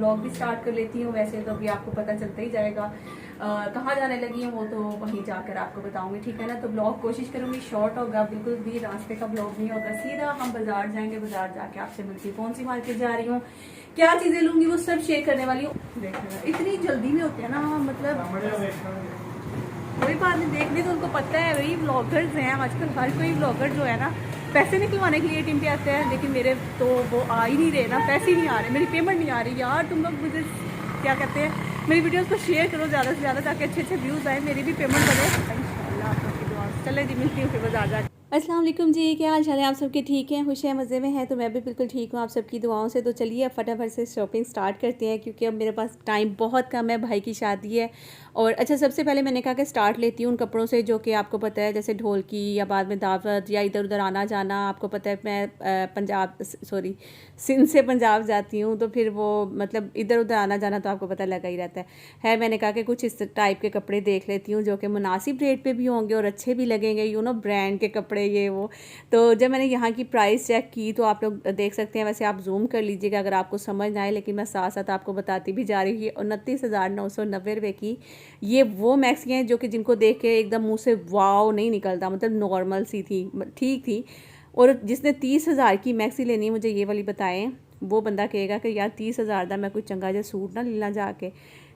Blog भी start कर लेती हूँ। वैसे तो अभी आपको पता चलता ही जाएगा कहाँ जाने लगी हूँ, वो तो वहीं जाकर आपको बताऊंगी, ठीक है ना। तो ब्लॉग कोशिश करूँगी शॉर्ट होगा, बिल्कुल भी रास्ते का ब्लॉग नहीं होगा, सीधा हम बाजार जाएंगे, बाजार जाके आपसे मिलती हूँ, कौन सी मार्केट जा रही हूँ, क्या चीज़ें लूँगी, वो सब शेयर करने वाली हूँ। देखिएगा इतनी जल्दी में होते हैं ना, मतलब कोई बात नहीं, देखने तो उनको पता है भाई ब्लॉगर्स हैं आजकल, हर कोई ब्लॉगर जो है ना पैसे निकलवाने के लिए टीम पे आते हैं, लेकिन मेरे तो वो आ ही नहीं रहे ना, पैसे ही नहीं आ रहे, मेरी पेमेंट नहीं आ रही यार। तुम लोग मुझे क्या कहते हैं, मेरी वीडियोस को शेयर करो ज़्यादा से ज़्यादा, ताकि अच्छे अच्छे व्यूज़ आए, मेरी भी पेमेंट बने इंशाल्लाह आप लोग की दुआ से। चले जी, मिलती हूँ फिर बाजार जाके। अस्सलाम वालेकुम जी, क्या हाल चाल है आप सबके, ठीक हैं, खुश हैं, मज़े में हैं। तो मैं भी बिल्कुल ठीक हूँ आप सबकी दुआओं से। तो चलिए अब फटाफट से शॉपिंग स्टार्ट करते हैं, क्योंकि अब मेरे पास टाइम बहुत कम है, भाई की शादी है। और अच्छा, सबसे पहले मैंने कहा कि स्टार्ट लेती हूँ उन कपड़ों से जो कि आपको पता है, जैसे ढोल की या बाद में दावत या इधर उधर आना जाना। आपको पता है मैं पंजाब सिंध से पंजाब जाती हूँ, तो फिर वो मतलब इधर उधर आना जाना तो आपको पता लगा ही रहता है। मैंने कहा कि कुछ इस टाइप के कपड़े देख लेती हूँ जो कि मुनासिब रेट पे भी होंगे और अच्छे भी लगेंगे, ब्रांड के कपड़े ये वो। तो जब मैंने यहाँ की प्राइस चेक की तो आप लोग देख सकते हैं, वैसे आप जूम कर लीजिएगा अगर आपको समझ ना आए, लेकिन मैं साथ साथ आपको बताती भी जा रही हूँ। 29,990 की ये वो मैक्सी हैं जो कि जिनको देख के एकदम मुंह से वाव नहीं निकलता, मतलब नॉर्मल सी थी, ठीक थी। और जिसने 30,000 की मैक्सी लेनी है, मुझे ये वाली बताएं, वो बंदा कहेगा कि यार 30,000 का मैं कोई चंगा जा सूट ना लेना जाके।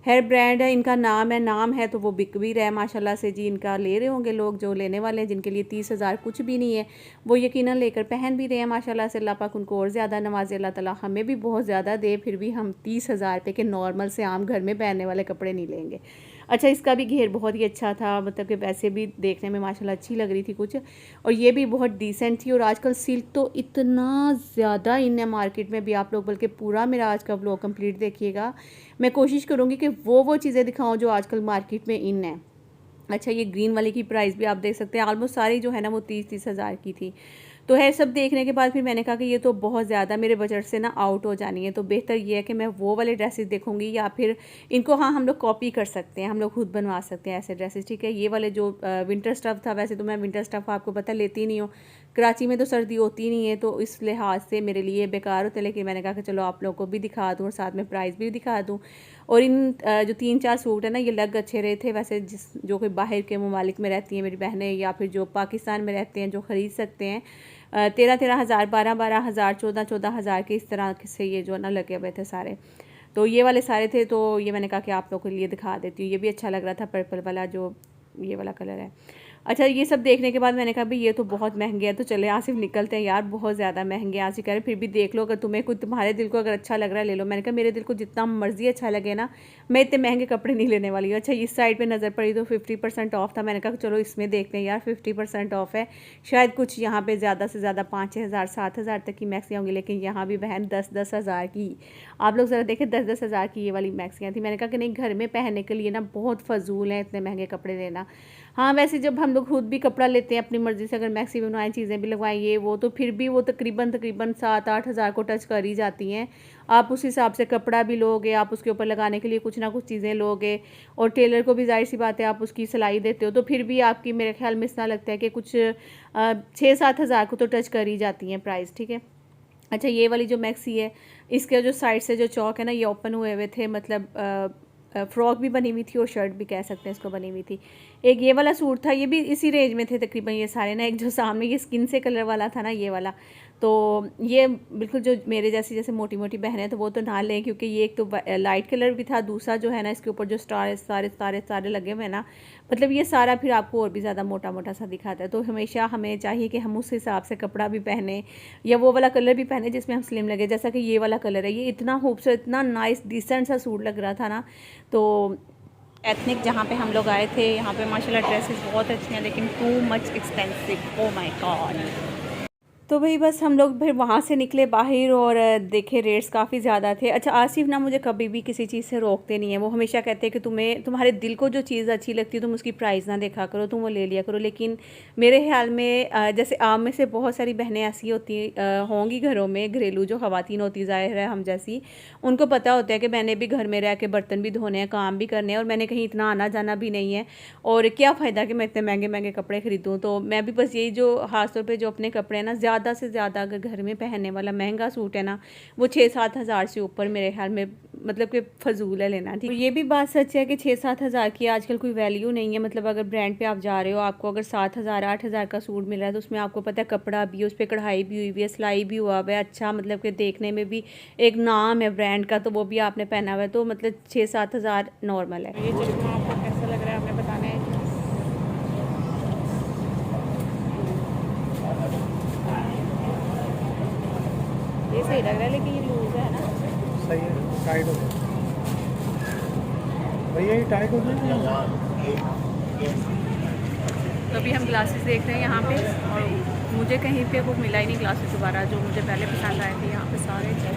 हेयर ब्रांड है, इनका नाम है तो वो बिक भी रहा है माशाल्लाह से जी। इनका ले रहे होंगे लोग जो लेने वाले हैं, जिनके लिए 30,000 कुछ भी नहीं है, वो यकीनन लेकर पहन भी रहे हैं माशाल्लाह से। अल्लाह पाक उनको और ज़्यादा नवाजे, अल्लाह ताला हमें भी बहुत ज़्यादा दे, फिर भी हम 30,000 रुपये के नॉर्मल से आम घर में पहनने वाले कपड़े नहीं लेंगे। अच्छा, इसका भी घेर बहुत ही अच्छा था, मतलब कि वैसे भी देखने में माशाल्लाह अच्छी लग रही थी कुछ, और ये भी बहुत डिसेंट थी। और आजकल सिल्क तो इतना ज़्यादा इन है मार्केट में भी, आप लोग बल्कि पूरा मेरा आज का व्लॉग कंप्लीट देखिएगा। मैं कोशिश करूँगी कि वो चीज़ें दिखाऊँ जो आजकल मार्केट में इन है। अच्छा, ये ग्रीन वाले की प्राइस भी आप देख सकते हैं, ऑलमोस्ट सारी जो है ना वो 30,000 की थी। तो है सब देखने के बाद फिर मैंने कहा कि ये तो बहुत ज़्यादा मेरे बजट से ना आउट हो जानी है, तो बेहतर ये है कि मैं वो वाले ड्रेसेस देखूंगी, या फिर इनको हाँ हम लोग कॉपी कर सकते हैं, हम लोग खुद बनवा सकते हैं ऐसे ड्रेसेस, ठीक है। ये वाले जो विंटर स्टफ़ था, वैसे तो मैं विंटर स्टफ़ आपको पता लेती नहीं हूँ, कराची में तो सर्दी होती नहीं है, तो इस लिहाज से मेरे लिए बेकार होते, लेकिन मैंने कहा कि चलो आप लोगों को भी दिखा दूँ और साथ में प्राइस भी दिखा दूँ। और इन जो 3-4 सूट है ना, ये लग अच्छे रहे थे वैसे, जो कोई बाहर के ममालिक में रहती हैं मेरी बहनें, या फिर जो पाकिस्तान में रहते हैं जो ख़रीद सकते हैं, 13-13 हज़ार, 12-12 हज़ार, 14-14 हज़ार के इस तरह से ये जो ना लगे हुए थे सारे। तो ये वाले सारे थे, तो ये मैंने कहा कि आप लोगों के लिए दिखा देती हूँ। ये भी अच्छा लग रहा था, पर्पल वाला जो ये वाला कलर है। अच्छा, ये सब देखने के बाद मैंने कहा भाई ये तो बहुत महंगे हैं, तो चले आसिफ निकलते हैं यार, बहुत ज़्यादा महंगे हैं। आसिफ कह रहे फिर भी देख लो, अगर तुम्हें कुछ तुम्हारे दिल को अगर अच्छा लग रहा है ले लो। मैंने कहा मेरे दिल को जितना मर्जी अच्छा लगे ना, मैं इतने महंगे कपड़े नहीं लेने वाली हूँ। अच्छा, इस साइड पे नज़र पड़ी तो 50% ऑफ था, मैंने कहा चलो इसमें देखते हैं यार, 50% ऑफ है, शायद कुछ यहाँ पर ज़्यादा से ज़्यादा 5-6 हज़ार 7 हज़ार तक की मैक्सियाँ होंगी, लेकिन यहाँ भी बहन 10-10 हज़ार की, आप लोग ज़रा देखें, 10-10 हज़ार की ये वाली मैक्सियाँ थी। मैंने कहा कि नहीं, घर में पहनने के लिए ना बहुत फजूल है इतने महंगे कपड़े लेना। हाँ, वैसे जब हम लोग खुद भी कपड़ा लेते हैं अपनी मर्ज़ी से, अगर मैक्सी बनवाएं, चीज़ें भी लगवाएं ये वो, तो फिर भी वो तकरीबन 7-8 हज़ार को टच कर ही जाती हैं। आप उस हिसाब से कपड़ा भी लोगे, आप उसके ऊपर लगाने के लिए कुछ ना कुछ चीज़ें लोगे, और टेलर को भी जाहिर सी बात है आप उसकी सिलाई देते हो, तो फिर भी आपकी मेरे ख्याल में इतना लगता है कि कुछ 6-7 हज़ार को तो टच कर ही जाती हैं प्राइस, ठीक है। अच्छा, ये वाली जो मैक्सी है, इसके जो साइड से जो चौक है ना, ये ओपन हुए हुए थे, मतलब फ्रॉक भी बनी हुई थी और शर्ट भी कह सकते हैं इसको बनी हुई थी। एक ये वाला सूट था, ये भी इसी रेंज में थे तकरीबन ये सारे ना। एक जो सामने ये स्किन से कलर वाला था ना, ये वाला, तो ये बिल्कुल जो मेरे जैसी जैसे मोटी मोटी बहन है तो वो तो ना लें, क्योंकि ये एक तो लाइट कलर भी था, दूसरा जो है ना इसके ऊपर जो स्टार सारे लगे हुए हैं ना, मतलब ये सारा फिर आपको और भी ज़्यादा मोटा मोटा सा दिखाता है। तो हमेशा हमें चाहिए कि हम उस हिसाब से कपड़ा भी पहने, या वो वाला कलर भी पहने जिसमें हम स्लिम लगे, जैसा कि ये वाला कलर है, ये इतना खूबसूरत, इतना नाइस डिसेंट सा सूट लग रहा था ना। तो एथनिक जहाँ पे हम लोग आए थे, यहाँ पे माशाल्लाह ड्रेसेस बहुत अच्छी हैं, लेकिन too much expensive, oh my God. तो भाई बस हम लोग फिर वहाँ से निकले बाहर और देखे रेट्स काफ़ी ज़्यादा थे। अच्छा, आसिफ ना मुझे कभी भी किसी चीज़ से रोकते नहीं है, वो हमेशा कहते हैं कि तुम्हारे दिल को जो चीज़ अच्छी लगती है तुम उसकी प्राइस ना देखा करो, तुम वो ले लिया करो। लेकिन मेरे ख्याल में जैसे आम में से बहुत सारी बहनें ऐसी होती होंगी घरों में, घरेलू जो ख़वातीन होती, ज़ाहिर है हम जैसी, उनको पता होता है कि मैंने भी घर में रह के बर्तन भी धोने हैं, काम भी करने हैं, और मैंने कहीं इतना आना जाना भी नहीं है, और क्या फ़ायदा कि मैं इतने महंगे महंगे कपड़े ख़रीदूँ। तो मैं भी बस यही जो ख़ासतौर पर जो अपने कपड़े हैं ना, ज़्यादा से ज़्यादा अगर घर में पहनने वाला महंगा सूट है ना, वो 6-7 हज़ार से ऊपर मेरे ख्याल में मतलब कि फ़जूल है लेना। ठीक, ये भी बात सच है कि 6-7 हज़ार की आजकल कोई वैल्यू नहीं है। मतलब अगर ब्रांड पे आप जा रहे हो, आपको अगर 7 हज़ार 8 हज़ार का सूट मिल रहा है तो उसमें आपको पता है कपड़ा भी है, उस पर कढ़ाई भी हुई हुई है, सिलाई भी हुआ हुआ है, अच्छा मतलब कि देखने में भी एक नाम है ब्रांड का, तो वो भी आपने पहना हुआ है, तो मतलब 6-7 हज़ार नॉर्मल है। ये चश्मा आपको कैसा लग रहा है हमें बताना है। ये सही लग रहा है लेकिन ये लूज है ना। सही है, टाइट हो गया भैया, ये टाइट हो गया। तो अभी हम ग्लासेस देख रहे हैं यहाँ पे, और मुझे कहीं पे वो मिला ही नहीं ग्लासेस दोबारा जो मुझे पहले पसंद आए थे। यहाँ पे सारे चल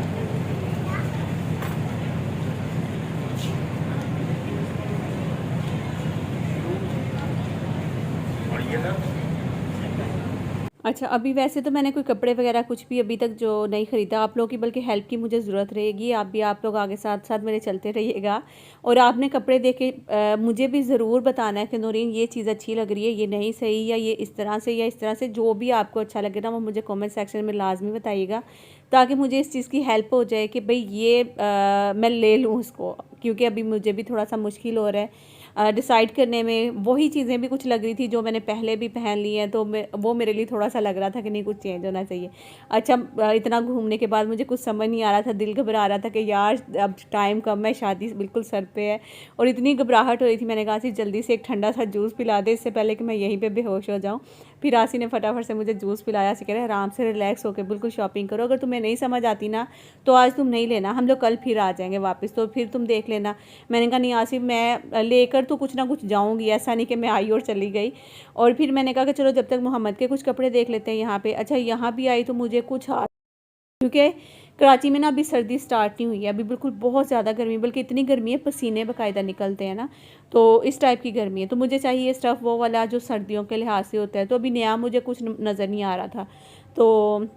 अच्छा। अभी वैसे तो मैंने कोई कपड़े वगैरह कुछ भी अभी तक जो नहीं ख़रीदा, आप लोगों की बल्कि हेल्प की मुझे ज़रूरत रहेगी। आप लोग आगे साथ साथ मेरे चलते रहिएगा, और आपने कपड़े देखे मुझे भी ज़रूर बताना है कि नूरीन ये चीज़ अच्छी लग रही है, ये नहीं सही, या ये इस तरह से या इस तरह से, जो भी आपको अच्छा लगे ना वो मुझे कमेंट सेक्शन में लाजमी बताइएगा, ताकि मुझे इस चीज़ की हेल्प हो जाए कि भाई ये मैं ले लूँ उसको, क्योंकि अभी मुझे भी थोड़ा सा मुश्किल हो रहा है डिसाइड करने में। वही चीज़ें भी कुछ लग रही थी जो मैंने पहले भी पहन ली हैं, तो वो मेरे लिए थोड़ा सा लग रहा था कि नहीं कुछ चेंज होना चाहिए। अच्छा, इतना घूमने के बाद मुझे कुछ समझ नहीं आ रहा था, दिल घबरा रहा था कि यार अब टाइम कम है, शादी बिल्कुल सर पे है, और इतनी घबराहट हो रही थी। मैंने कहा सी जल्दी से एक ठंडा सा जूस पिला दे इससे पहले कि मैं यहीं पर बेहोश हो जाऊँ। फिर आसी ने फटाफट से मुझे जूस पिलाया। सी कह रहे आराम से रिलैक्स होकर बिल्कुल शॉपिंग करो, अगर तुम्हें नहीं समझ आती ना तो आज तुम नहीं लेना, हम लोग कल फिर आ जाएंगे वापस, तो फिर तुम देख लेना। मैंने कहा नहीं आसिफ, मैं लेकर तो कुछ ना कुछ जाऊंगी, ऐसा नहीं कि मैं आई और चली गई। और फिर मैंने कहा कि चलो जब तक मोहम्मद के कुछ कपड़े देख लेते हैं यहाँ पे। अच्छा, यहाँ भी आई तो मुझे कुछ क्योंकि कराची में ना अभी सर्दी स्टार्ट नहीं हुई है, अभी बिल्कुल बहुत ज़्यादा गर्मी, बल्कि इतनी गर्मी है पसीने बाकायदा निकलते हैं ना, तो इस टाइप की गर्मी है। तो मुझे चाहिए स्टफ़ वो वाला जो सर्दियों के लिहाज से होता है, तो अभी नया मुझे कुछ नज़र नहीं आ रहा था। तो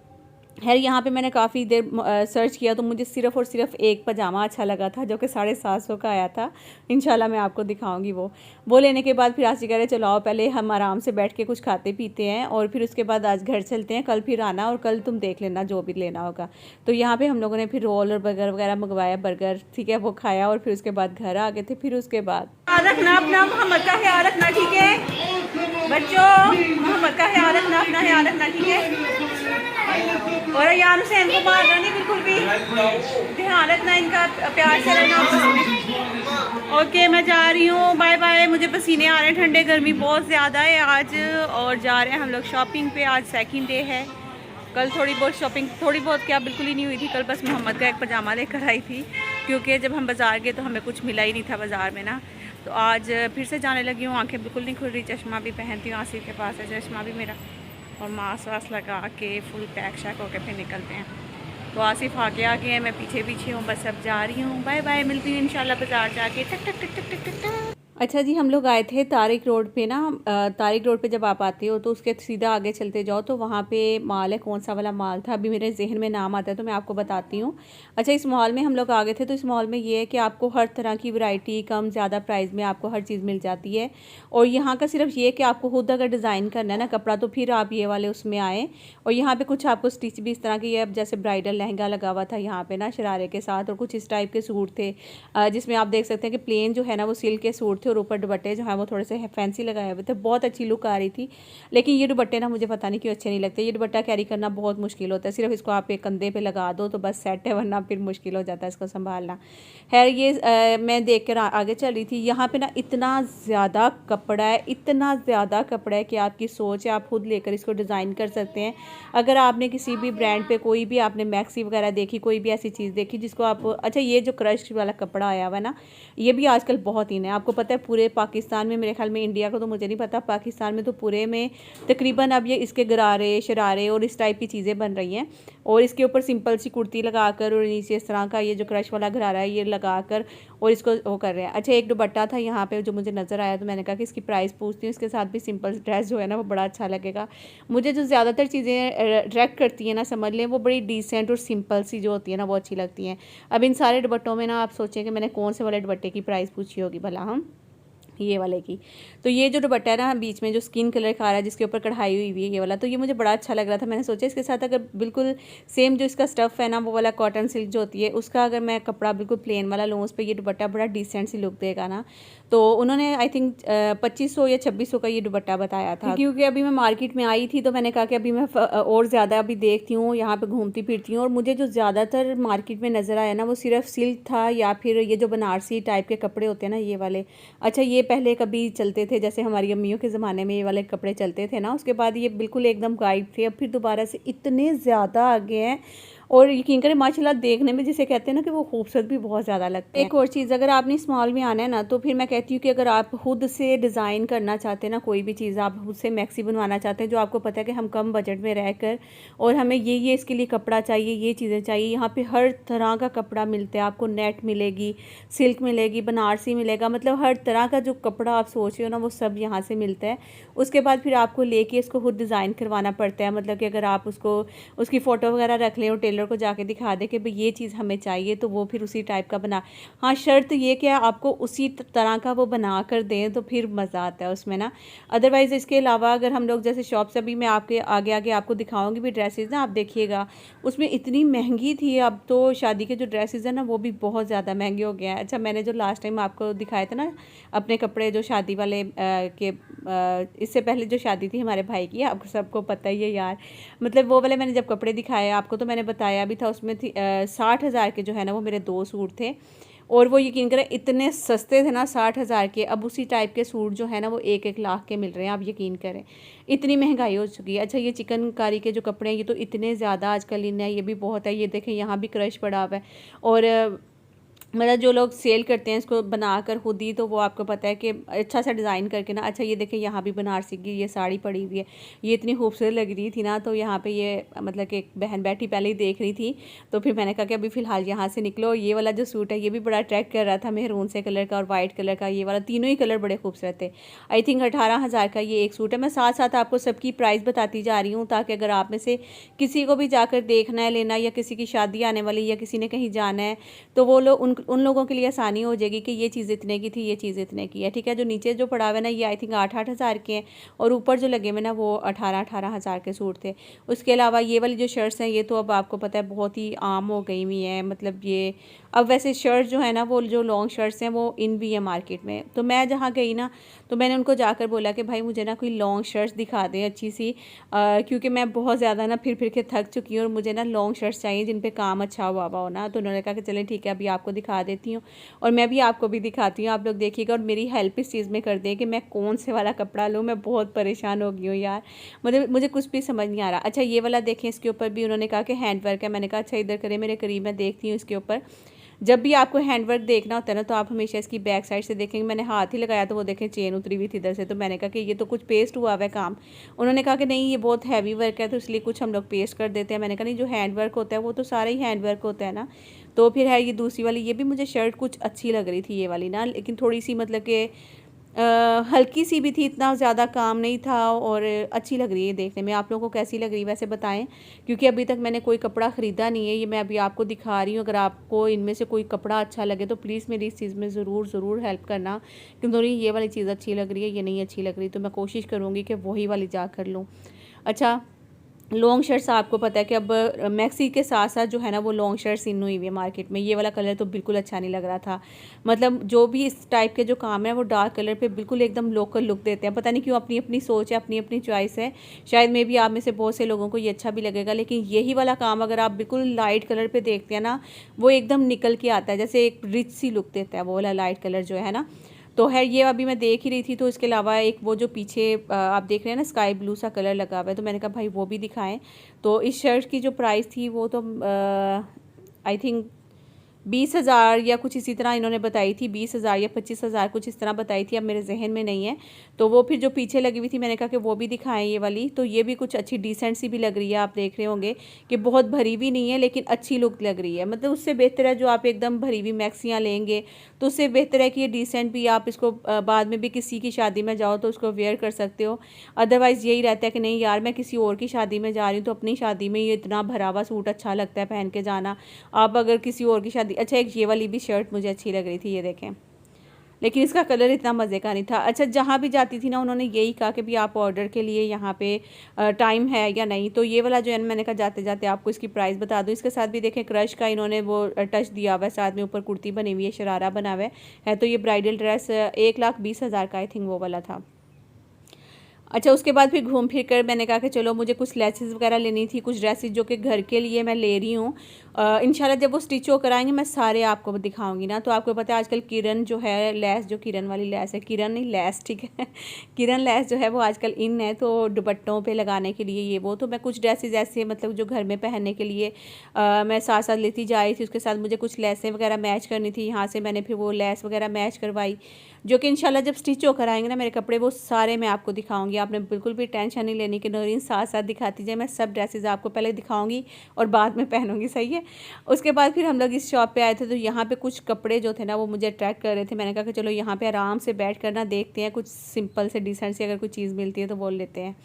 खैर यहाँ पे मैंने काफ़ी देर सर्च किया, तो मुझे सिर्फ़ और सिर्फ एक पजामा अच्छा लगा था जो कि 750 का आया था। इंशाल्लाह मैं आपको दिखाऊंगी वो लेने के बाद फिर आशी कह रहे चलो आओ पहले हम आराम से बैठ के कुछ खाते पीते हैं, और फिर उसके बाद आज घर चलते हैं, कल फिर आना और कल तुम देख लेना जो भी लेना होगा। तो यहाँ पर हम लोगों ने फिर रोल और बर्गर वगैरह मंगवाया, बर्गर ठीक है वो खाया, और फिर उसके बाद घर आ गए थे। फिर उसके बाद रखना अपना मोहम्मद का ख्याल रखना, ठीक है बच्चों, मोहम्मद का ख्याल रखना, अपना ख्याल रखना, ठीक है। और यार से इनको मारना नहीं, बिल्कुल भी ध्यान रखना इनका, प्यार से रहना। ओके मैं जा रही हूँ, बाय बाय। मुझे पसीने आ रहे हैं ठंडे, गर्मी बहुत ज़्यादा है आज, और जा रहे हैं हम लोग शॉपिंग पे। आज सेकंड डे है, कल थोड़ी बहुत शॉपिंग, थोड़ी बहुत क्या बिल्कुल ही नहीं हुई थी। कल बस मोहम्मद का एक पजामा लेकर आई थी, क्योंकि जब हम बाज़ार गए तो हमें कुछ मिला ही नहीं था बाज़ार में ना। तो आज फिर से जाने लगी हूँ, आंखें बिल्कुल नहीं खुल रही, चश्मा भी पहनती हूँ, आसिफ के पास है चश्मा भी मेरा, और मास्क वास्क लगा के फुल पैक शैक होकर फिर निकलते हैं। तो आसिफ आगे आ गए हैं, मैं पीछे पीछे हूँ, बस अब जा रही हूँ, बाय बाय, मिलती हूँ इंशाल्लाह बाज़ार जाके। टक टक टक टक टक टक। अच्छा जी, हम लोग आए थे तारिक रोड पे ना, तारिक रोड पे जब आप आते हो तो उसके सीधा आगे चलते जाओ तो वहाँ पे मॉल है, कौन सा वाला मॉल था अभी मेरे जहन में नाम आता है तो मैं आपको बताती हूँ। अच्छा, इस मॉल में हम लोग आ गए थे, तो इस मॉल में ये है कि आपको हर तरह की वैरायटी कम ज़्यादा प्राइस में आपको हर चीज़ मिल जाती है। और यहाँ का सिर्फ ये कि आपको खुद अगर डिज़ाइन करना है ना कपड़ा, तो फिर आप ये वाले उसमें आएँ। और यहाँ पर कुछ आपको स्टिच भी इस तरह की है, अब जैसे ब्राइडल लहंगा लगा हुआ था यहाँ पर ना शरारे के साथ, और कुछ इस टाइप के सूट थे जिसमें आप देख सकते हैं कि प्लेन जो है ना वो सिल्क के सूट थे, और ऊपर दुपट्टे जो है वो थोड़े से फैंसी लगाए हुए थे, बहुत अच्छी लुक आ रही थी। लेकिन ये दुपट्टे ना मुझे पता नहीं क्यों अच्छे नहीं लगते, ये दुपट्टा कैरी करना बहुत मुश्किल होता है, सिर्फ इसको आप एक कंधे पे लगा दो तो बस सेट है, वरना फिर मुश्किल हो जाता है इसको संभालना। खैर ये मैं देख कर आगे चल रही थी, यहाँ पे ना इतना ज़्यादा कपड़ा है, इतना ज़्यादा कपड़ा है कि आपकी सोच है, आप खुद लेकर इसको डिज़ाइन कर सकते हैं। अगर आपने किसी भी ब्रांड पे कोई भी आपने मैक्सी वगैरह देखी, कोई भी ऐसी चीज़ देखी जिसको आप, अच्छा ये जो क्रश वाला कपड़ा आया हुआ है ना, ये भी आजकल बहुत इन है, आपको पता है पूरे पाकिस्तान में, मेरे ख्याल में इंडिया को तो मुझे नहीं पता, पाकिस्तान में तो पूरे में तकरीबन अब ये इसके गरारे शरारे और इस टाइप की चीज़ें बन रही हैं। और इसके ऊपर सिंपल सी कुर्ती लगाकर और नीचे इस तरह का ये जो क्रश वाला गरारा है ये लगाकर और इसको वो कर रहे हैं। अच्छा, एक दुपट्टा था यहाँ पे जो मुझे नज़र आया, तो मैंने कहा कि इसकी प्राइस पूछती हूँ, इसके साथ भी सिंपल ड्रेस जो है ना वो बड़ा अच्छा लगेगा। मुझे जो ज़्यादातर चीज़ें अट्रैक्ट करती हैं ना, समझ लें वो बड़ी डिसेंट और सिंपल सी जो होती है ना वो अच्छी लगती हैं। अब इन सारे दुपट्टों में ना आप सोचें कि मैंने कौन से वाले दुपट्टे की प्राइस पूछी होगी भला। हम ये वाले की। तो ये जो दुपट्टा है ना बीच में जो स्किन कलर का आ रहा है जिसके ऊपर कढ़ाई हुई है ये वाला, तो ये मुझे बड़ा अच्छा लग रहा था। मैंने सोचा इसके साथ अगर बिल्कुल सेम जो इसका स्टफ़ है ना वो वाला कॉटन सिल्क जो होती है उसका अगर मैं कपड़ा बिल्कुल प्लेन वाला लूँ, उस पर ये दुपट्टा बड़ा डिसेंट सी लुक देगा ना। तो उन्होंने आई थिंक 2500 या 2600 का ये दुपट्टा बताया था, क्योंकि अभी मैं मार्केट में आई थी तो मैंने कहा कि अभी मैं और ज़्यादा अभी देखती हूँ, यहाँ पे घूमती फिरती हूँ। और मुझे जो ज़्यादातर मार्केट में नज़र आया ना वो सिर्फ सिल्क था या फिर ये जो बनारसी टाइप के कपड़े होते हैं ना ये वाले। अच्छा ये पहले कभी चलते थे, जैसे हमारी अम्मियों के ज़माने में ये वाले कपड़े चलते थे ना, उसके बाद ये बिल्कुल एकदम गायब थे। अब फिर दोबारा से इतने ज़्यादा आ गए हैं और यकीन करें माशाल्लाह देखने में जिसे कहते हैं ना कि वो खूबसूरत भी बहुत ज़्यादा लगते हैं। एक और चीज़, अगर आपने स्मॉल में आना है ना तो फिर मैं कहती हूँ कि अगर आप खुद से डिज़ाइन करना चाहते हैं ना, कोई भी चीज़ आप खुद से मैक्सी बनवाना चाहते हैं जो आपको पता है कि हम कम बजट में रह कर और हमें ये इसके लिए कपड़ा चाहिए, ये चीज़ें चाहिए, यहाँ पर हर तरह का कपड़ा मिलता है आपको। नेट मिलेगी, सिल्क मिलेगी, बनारसी मिलेगा, मतलब हर तरह का जो कपड़ा आप सोच रहे हो ना वो सब यहाँ से मिलता है। उसके बाद फिर आपको लेके इसको खुद डिज़ाइन करवाना पड़ता है। मतलब कि अगर आप उसको उसकी फ़ोटो वगैरह रख लें और टेलर को जाके दिखा दे कि भाई ये चीज़ हमें चाहिए, तो वो फिर उसी टाइप का बना। हाँ शर्त ये कि आपको उसी तरह का वो बना कर दें तो फिर मज़ा आता है उसमें ना। अदरवाइज़ इसके अलावा अगर हम लोग जैसे शॉप से, अभी मैं आपके आगे आगे आपको दिखाऊंगी भी ड्रेसेस ना, आप देखिएगा उसमें इतनी महंगी थी। अब तो शादी के जो ड्रेसेस हैं ना वो भी बहुत ज़्यादा महंगे हो गए हैं। अच्छा मैंने जो लास्ट टाइम आपको दिखाए थे ना अपने कपड़े जो शादी वाले इससे पहले जो शादी थी हमारे भाई की, आपको सबको पता ही है यार, मतलब वो वाले मैंने जब कपड़े दिखाए आपको तो मैंने बताया भी था उसमें थी 60,000 के जो है ना वो मेरे 2 सूट थे और वो यकीन करें इतने सस्ते थे ना 60,000 के। अब उसी टाइप के सूट जो है ना वो 1-1 लाख के मिल रहे हैं, आप यकीन करें इतनी महंगाई हो चुकी है। अच्छा ये चिकनकारी के जो कपड़े हैं ये तो इतने ज़्यादा आजकल इन है, ये भी बहुत है। ये देखें यहाँ भी क्रश पड़ा हुआ है और मतलब जो लोग सेल करते हैं इसको बनाकर खुद ही, तो वो आपको पता है कि अच्छा सा डिज़ाइन करके ना। अच्छा ये देखें यहाँ भी बनारसी की ये साड़ी पड़ी हुई है, ये इतनी खूबसूरत लग रही थी ना। तो यहाँ पे ये मतलब कि एक बहन बैठी पहले ही देख रही थी, तो फिर मैंने कहा कि अभी फ़िलहाल यहाँ से निकलो। ये वाला जो सूट है ये भी बड़ा अट्रैक्ट कर रहा था, मेहरून से कलर का और वाइट कलर का, ये वाला तीनों ही कलर बड़े खूबसूरत थे। आई थिंक 18,000 का ये एक सूट है। मैं साथ साथ आपको सबकी प्राइस बताती जा रही हूँ ताकि अगर आप में से किसी को भी जाकर देखना है लेना, या किसी की शादी आने वाली या किसी ने कहीं जाना है, तो वो लोग उन लोगों के लिए आसानी हो जाएगी कि ये चीज़ इतने की थी, ये चीज़ इतने की है। ठीक है, जो नीचे जो पड़ा हुआ है ना ये आई थिंक 8-8 हज़ार के हैं और ऊपर जो लगे हुए ना वो 18-18 हज़ार के सूट थे। उसके अलावा ये वाली जो शर्ट्स हैं ये तो अब आपको पता है बहुत ही आम हो गई हुई हैं। मतलब ये अब वैसे शर्ट जो है ना वो जो लॉन्ग शर्ट्स हैं वो इन भी है मार्केट में। तो मैं जहाँ गई ना तो मैंने उनको जाकर बोला कि भाई मुझे ना कोई लॉन्ग शर्ट्स दिखा दें अच्छी सी, क्योंकि मैं बहुत ज़्यादा ना फिर के थक चुकी हूँ और मुझे ना लॉन्ग शर्ट्स चाहिए जिन पे काम अच्छा हुआ हो ना। तो उन्होंने कहा कि चलें ठीक है अभी आपको दिखा देती हूँ और मैं भी आपको भी दिखाती हूँ, आप लोग देखिएगा और मेरी हेल्प इस चीज़ में कर दें कि मैं कौन से वाला कपड़ा लूँ। मैं बहुत परेशान हो गई हूँ यार, मतलब मुझे कुछ भी समझ नहीं आ रहा। अच्छा ये वाला देखें, इसके ऊपर भी उन्होंने कहा कि हैंड वर्क है। मैंने कहा अच्छा इधर करें मेरे करीब, मैं देखती हूँ इसके ऊपर। जब भी आपको हैंडवर्क देखना होता है ना तो आप हमेशा इसकी बैक साइड से देखेंगे। मैंने हाथ ही लगाया तो वो देखें चेन उतरी हुई थी इधर से, तो मैंने कहा कि ये तो कुछ पेस्ट हुआ हुआ है काम। उन्होंने कहा कि नहीं ये बहुत हैवी वर्क है तो इसलिए कुछ हम लोग पेस्ट कर देते हैं। मैंने कहा नहीं जो हैंडवर्क होता है वो तो सारा ही हैंडवर्क होता है ना। तो फिर है ये दूसरी वाली, ये भी मुझे शर्ट कुछ अच्छी लग रही थी ये वाली ना, लेकिन थोड़ी सी मतलब कि हल्की सी भी थी, इतना ज़्यादा काम नहीं था और अच्छी लग रही है देखने में। आप लोगों को कैसी लग रही है वैसे बताएं, क्योंकि अभी तक मैंने कोई कपड़ा ख़रीदा नहीं है, ये मैं अभी आपको दिखा रही हूँ। अगर आपको इनमें से कोई कपड़ा अच्छा लगे तो प्लीज़ मेरी इस चीज़ में ज़रूर हेल्प करना कि थोड़ी ये वाली चीज़ अच्छी लग रही है, ये नहीं अच्छी लग रही, तो मैं कोशिश करूँगी कि वही वाली जा कर लूँ। अच्छा लॉन्ग शर्ट्स आपको पता है कि अब मैक्सी के साथ साथ जो है ना वो लॉन्ग शर्ट्स इन हुई हुई है मार्केट में। ये वाला कलर तो बिल्कुल अच्छा नहीं लग रहा था, मतलब जो भी इस टाइप के जो काम है वो डार्क कलर पे बिल्कुल एकदम लोकल लुक देते हैं। पता नहीं क्यों, अपनी अपनी सोच है, अपनी अपनी चॉइस है। शायद मे भी आप में से बहुत से लोगों को ये अच्छा भी लगेगा, लेकिन यही वाला काम अगर आप बिल्कुल लाइट कलर पर देखते हैं ना वो एकदम निकल के आता है, जैसे एक रिच सी लुक देता है वो वाला लाइट कलर जो है ना। तो है ये अभी मैं देख ही रही थी। तो इसके अलावा एक वो जो पीछे आप देख रहे हैं ना स्काई ब्लू सा कलर लगा हुआ है, तो मैंने कहा भाई वो भी दिखाएं। तो इस शर्ट की जो प्राइस थी वो तो आई थिंक 20,000 या कुछ इसी तरह इन्होंने बताई थी, 20,000 या 25,000 कुछ इस तरह बताई थी, अब मेरे जहन में नहीं है। तो वो फिर जो पीछे लगी हुई थी मैंने कहा कि वो भी दिखाएं ये वाली। तो ये भी कुछ अच्छी डिसेंट सी भी लग रही है, आप देख रहे होंगे कि बहुत भरी भी नहीं है लेकिन अच्छी लुक लग रही है। मतलब उससे बेहतर है जो आप एकदम भरी हुई मैक्सियाँ लेंगे तो उससे बेहतर है कि ये डिसेंट भी, आप इसको बाद में भी किसी की शादी में जाओ तो उसको वेयर कर सकते हो। अदरवाइज़ यही रहता है कि नहीं यार मैं किसी और की शादी में जा रही हूँ तो अपनी शादी में ये इतना भरा हुआ सूट अच्छा लगता है पहन के जाना। आप अगर किसी और की शादी, अच्छा एक ये वाली भी शर्ट मुझे अच्छी लग रही थी, ये देखें, लेकिन इसका कलर इतना मज़े का नहीं था। अच्छा, जहाँ भी जाती थी ना उन्होंने यही कहा कि भी आप ऑर्डर के लिए यहाँ पे टाइम है या नहीं। तो ये वाला जो है मैंने कहा जाते जाते आपको इसकी प्राइस बता दूँ। इसके साथ भी देखें क्रश का इन्होंने वो टच दिया हुआ है, साथ में ऊपर कुर्ती बनी हुई है, शरारा बना हुआ है। तो ये ब्राइडल ड्रेस 1,20,000 का आई थिंक वो वाला था। अच्छा, उसके बाद फिर घूम फिर कर मैंने कहा कि चलो मुझे कुछ लेसेस वगैरह लेनी थी, कुछ ड्रेसेस जो कि घर के लिए मैं ले रही हूँ। इंशाल्लाह जब वो स्टिच होकर आएंगे मैं सारे आपको दिखाऊंगी ना। तो आपको पता है आजकल किरण जो है लेस, जो किरण वाली लेस है, किरण नहीं लेस, ठीक है किरण लेस जो है वो आजकल इन है, तो दुपट्टों पे लगाने के लिए ये वो। तो मैं कुछ ड्रेसेस ऐसे मतलब जो घर में पहनने के लिए मैं साथ साथ लेती जा रही थी। उसके साथ मुझे कुछ लेसें वगैरह मैच करनी थी, यहाँ से मैंने फिर वो लेस वगैरह मैच करवाई, जो कि इंशाल्लाह जब स्टिच होकर आएंगे ना मेरे कपड़े वो सारे मैं आपको दिखाऊंगी। आपने बिल्कुल भी टेंशन नहीं लेनी कि नौरीन साथ साथ दिखाती जाए, मैं सब ड्रेसेस आपको पहले दिखाऊंगी और बाद में पहनूंगी, सही है। उसके बाद फिर हम लोग इस शॉप पे आए थे, तो यहाँ पे कुछ कपड़े जो थे ना वो मुझे अट्रैक्ट कर रहे थे। मैंने कहा कि चलो यहाँ पे आराम से बैठ कर ना देखते हैं, कुछ सिंपल से डिसेंट से अगर कोई चीज़ मिलती है तो बोल लेते हैं।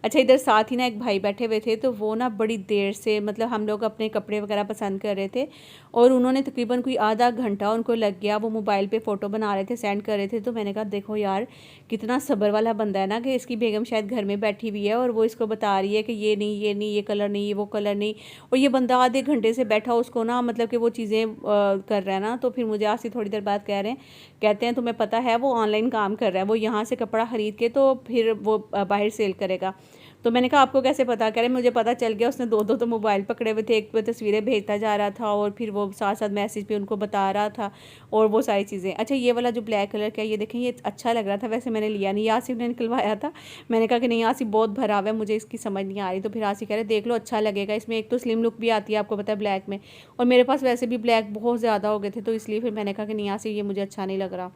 अच्छा, इधर साथ ही ना एक भाई बैठे हुए थे, तो वो ना बड़ी देर से मतलब हम लोग अपने कपड़े वगैरह पसंद कर रहे थे और उन्होंने तकरीबन कोई आधा घंटा उनको लग गया। वो मोबाइल पे फ़ोटो बना रहे थे, सेंड कर रहे थे। तो मैंने कहा देखो यार कितना सब्र वाला बंदा है ना, कि इसकी बेगम शायद घर में बैठी हुई है और वो इसको बता रही है कि ये नहीं, ये नहीं, ये कलर नहीं, ये वो कलर नहीं, और ये बंदा आधे घंटे से बैठा उसको ना मतलब कि वो चीज़ें कर रहा है ना। तो फिर मुझे आज से थोड़ी देर बाद कहते हैं तुम्हें पता है वो ऑनलाइन काम कर रहा है, वो यहाँ से कपड़ा ख़रीद के तो फिर वो बाहर सेल करेगा। तो मैंने कहा आपको कैसे पता? कह रहे मुझे पता चल गया, उसने दो दो तो मोबाइल पकड़े हुए थे, एक पे तस्वीरें भेजता जा रहा था और फिर वो साथ साथ मैसेज पे उनको बता रहा था और वो सारी चीज़ें। अच्छा, ये वाला जो ब्लैक कलर का ये देखें, ये अच्छा लग रहा था, वैसे मैंने लिया नहीं, आसिफ ने निकलवाया था। मैंने कहा कि नहीं आसिफ बहुत भरा हुआ है, मुझे इसकी समझ नहीं आ रही। तो फिर आसिफ कह रहे देख लो अच्छा लगेगा इसमें, एक तो स्लिम लुक भी आती है आपको पता है ब्लैक में, और मेरे पास वैसे भी ब्लैक बहुत ज़्यादा हो गए थे, तो इसलिए फिर मैंने कहा कि नहीं आसिफ ये मुझे अच्छा नहीं लग रहा।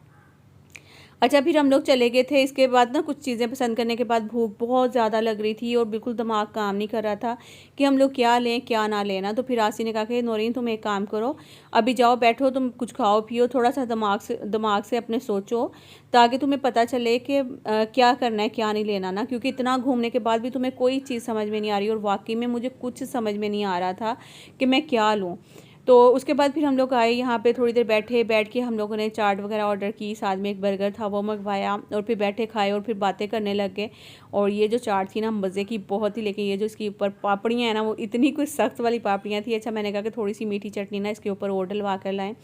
अच्छा, फिर हम लोग चले गए थे। इसके बाद ना कुछ चीज़ें पसंद करने के बाद भूख बहुत ज़्यादा लग रही थी और बिल्कुल दिमाग काम नहीं कर रहा था कि हम लोग क्या लें क्या ना लें ना। तो फिर आसी ने कहा कि नौरीन तुम एक काम करो, अभी जाओ बैठो, तुम कुछ खाओ पियो, थोड़ा सा दिमाग से अपने सोचो, ताकि तुम्हें पता चले कि क्या करना है क्या नहीं लेना ना। क्योंकि इतना घूमने के बाद भी तुम्हें कोई चीज़ समझ में नहीं आ रही, और वाकई में मुझे कुछ समझ में नहीं आ रहा था कि मैं क्या लूँ। तो उसके बाद फिर हम लोग आए यहाँ पे, थोड़ी देर बैठ के हम लोगों ने चाट वगैरह ऑर्डर की, साथ में एक बर्गर था वो मंगवाया और फिर बैठे खाए और फिर बातें करने लग गए। और ये जो चाट थी ना मज़े की बहुत ही, लेकिन ये जो इसके ऊपर पापड़ियाँ हैं ना वो इतनी कुछ सख्त वाली पापड़ियाँ थी। अच्छा, मैंने कहा कि थोड़ी सी मीठी चटनी ना इसके ऊपर और डलवा कर लाएँ।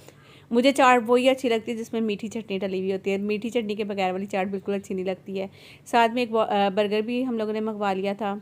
मुझे चाट वही अच्छी लगती है जिसमें मीठी चटनी डली हुई होती है, मीठी चटनी के बगैर वाली चाट बिल्कुल अच्छी नहीं लगती है। साथ में एक बर्गर भी हम लोगों ने मंगवा लिया था।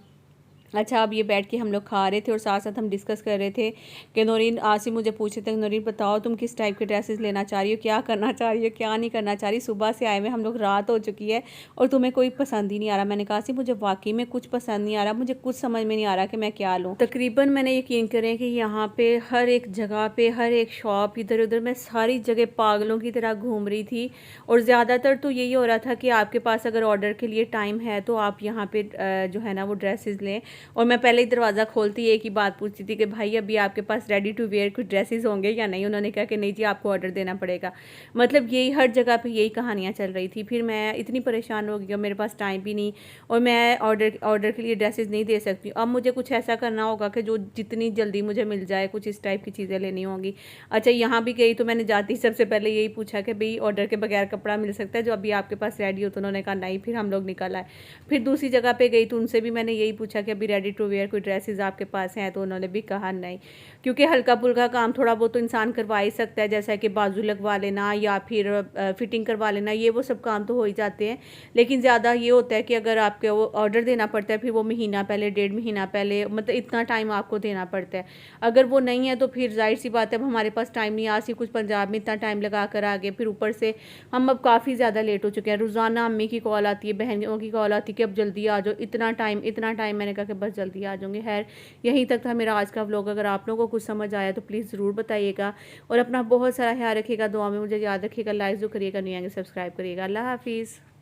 अच्छा, अब ये बैठ के हम लोग खा रहे थे और साथ साथ हम डिस्कस कर रहे थे कि नौरीन आसिफ मुझे पूछे थे नौरीन बताओ तुम किस टाइप के ड्रेसेस लेना चाह रही हो, क्या करना चाह रही हो, क्या नहीं करना चाह रही। सुबह से आए हुए हम लोग, रात हो चुकी है और तुम्हें कोई पसंद ही नहीं आ रहा। मैंने कहा आसिफ मुझे वाकई में कुछ पसंद नहीं आ रहा, मुझे कुछ समझ में नहीं आ रहा कि मैं क्या लूँ। तकरीबन मैंने यकीन करें कि यहाँ पे हर एक जगह पे, हर एक शॉप, इधर उधर मैं सारी जगह पागलों की तरह घूम रही थी। और ज़्यादातर तो यही हो रहा था कि आपके पास अगर ऑर्डर के लिए टाइम है तो आप यहाँ पे जो है ना वो ड्रेसेस लें। और मैं पहले ही दरवाज़ा खोलती एक ही बात पूछती थी कि भाई अभी आपके पास रेडी टू वेयर कुछ ड्रेसेस होंगे या नहीं। उन्होंने कहा कि नहीं जी आपको ऑर्डर देना पड़ेगा। मतलब यही हर जगह पे यही कहानियाँ चल रही थी। फिर मैं इतनी परेशान हो गई और मेरे पास टाइम भी नहीं, और मैं ऑर्डर के लिए ड्रेसेस नहीं दे सकती। अब मुझे कुछ ऐसा करना होगा कि जो जितनी जल्दी मुझे मिल जाए, कुछ इस टाइप की चीज़ें लेनी होंगी। अच्छा, यहाँ भी गई तो मैंने जाती सबसे पहले यही पूछा कि भाई ऑर्डर के बगैर कपड़ा मिल सकता है जो अभी आपके पास रेडी हो। तो उन्होंने कहा नहीं। फिर हम लोग निकल आए। फिर दूसरी जगह पे गई तो उनसे भी मैंने यही पूछा कि अभी रेडी टू वेयर कोई ड्रेसेस आपके पास हैं, तो उन्होंने भी कहा नहीं। क्योंकि हल्का फुल्का काम थोड़ा बहुत तो इंसान करवा ही सकता है, जैसा कि बाजू लगवा लेना या फिर फिटिंग करवा लेना, ये वो सब काम तो हो ही जाते हैं। लेकिन ज़्यादा ये होता है कि अगर आपके वो ऑर्डर देना पड़ता है, फिर वो महीना पहले, 1.5 महीना पहले, मतलब इतना टाइम आपको देना पड़ता है। अगर वो नहीं है तो फिर जाहिर सी बात है अब हमारे पास टाइम नहीं। आज ही कुछ पंजाब में इतना टाइम लगा कर आ गए, फिर ऊपर से हम अब काफ़ी ज़्यादा लेट हो चुके हैं। रोज़ाना अम्मी की कॉल आती है, बहनों की कॉल आती है कि अब जल्दी आ जाओ, इतना टाइम। मैंने कहा कि बस जल्दी आ जाऊँगी। खैर यहीं तक था मेरा आज का व्लॉग। अगर आप लोगों को कुछ समझ आया तो प्लीज़ ज़रूर बताइएगा और अपना बहुत सारा ख्याल रखिएगा, दुआ में मुझे याद रखिएगा, लाइक जो करिएगा, नहीं आएंगे सब्सक्राइब करिएगा। अल्लाह हाफिज़।